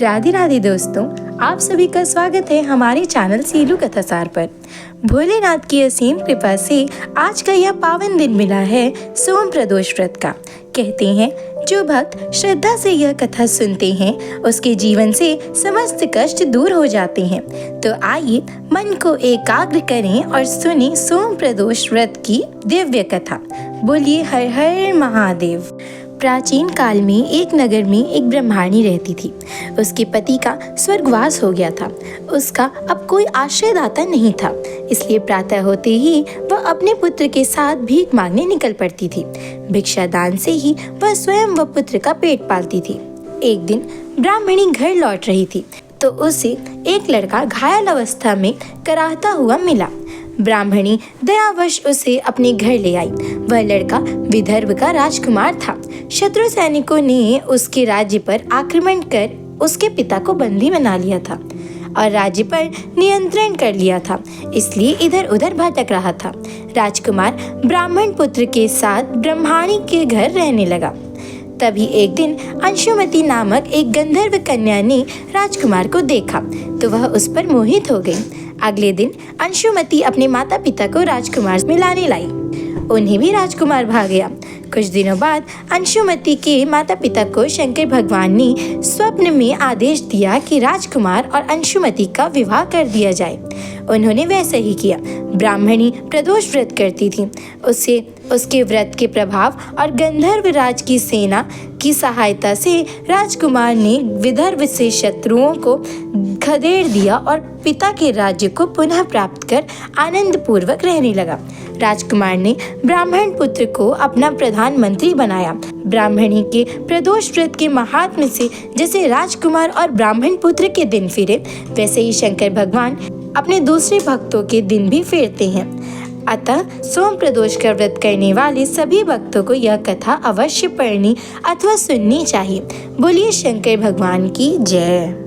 राधे राधे दोस्तों, आप सभी का स्वागत है हमारे चैनल सीलू कथासार पर। भोलेनाथ की असीम कृपा से आज का यह पावन दिन मिला है सोम प्रदोष व्रत का। कहते हैं जो भक्त श्रद्धा से यह कथा सुनते हैं उसके जीवन से समस्त कष्ट दूर हो जाते हैं। तो आइए मन को एकाग्र करें और सुने सोम प्रदोष व्रत की दिव्य कथा। बोलिए हर हर महादेव। प्राचीन काल में एक नगर में एक ब्रह्माणी रहती थी। उसके पति का स्वर्गवास हो गया था। उसका अब कोई आश्रयदाता नहीं था, इसलिए प्रातः होते ही वह अपने पुत्र के साथ भीख मांगने निकल पड़ती थी। भिक्षादान से ही वह स्वयं व पुत्र का पेट पालती थी। एक दिन ब्राह्मणी घर लौट रही थी तो उसे एक लड़का घायल अवस्था में कराहता हुआ मिला। ब्राह्मणी दयावश उसे अपने घर ले आई। वह लड़का विदर्भ का राजकुमार था। शत्रु सैनिकों ने उसके राज्य पर आक्रमण कर उसके पिता को बंदी बना लिया था और राज्य पर नियंत्रण कर लिया था, इसलिए इधर उधर भटक रहा था। राजकुमार ब्राह्मण पुत्र के साथ ब्रह्माणी के घर रहने लगा। तभी एक दिन अंशुमति नामक एक गंधर्व कन्या ने राजकुमार को देखा तो वह उस पर मोहित हो गई। अगले दिन अंशुमति अपने माता पिता को राजकुमार से मिलाने लाई। उन्हें भी राजकुमार भा गया। कुछ दिनों बाद अंशुमति के माता पिता को शंकर भगवान ने स्वप्न में आदेश दिया कि राजकुमार और अंशुमति का विवाह कर दिया जाए। उन्होंने वैसा ही किया। ब्राह्मणी प्रदोष व्रत करती थी। उसके व्रत के प्रभाव और गंधर्व राज की सेना की सहायता से राजकुमार ने विदर्भ से शत्रुओं को खदेड़ दिया और पिता के राज्य को पुनः प्राप्त कर आनंद पूर्वक रहने लगा। राजकुमार ने ब्राह्मण पुत्र को अपना प्रधानमंत्री बनाया। ब्राह्मणी के प्रदोष व्रत के महात्म्य से जैसे राजकुमार और ब्राह्मण पुत्र के दिन फिरे, वैसे ही शंकर भगवान अपने दूसरे भक्तों के दिन भी फेरते हैं। अतः सोम प्रदोष का व्रत करने वाले सभी भक्तों को यह कथा अवश्य पढ़नी अथवा सुननी चाहिए। बोलिए शंकर भगवान की जय।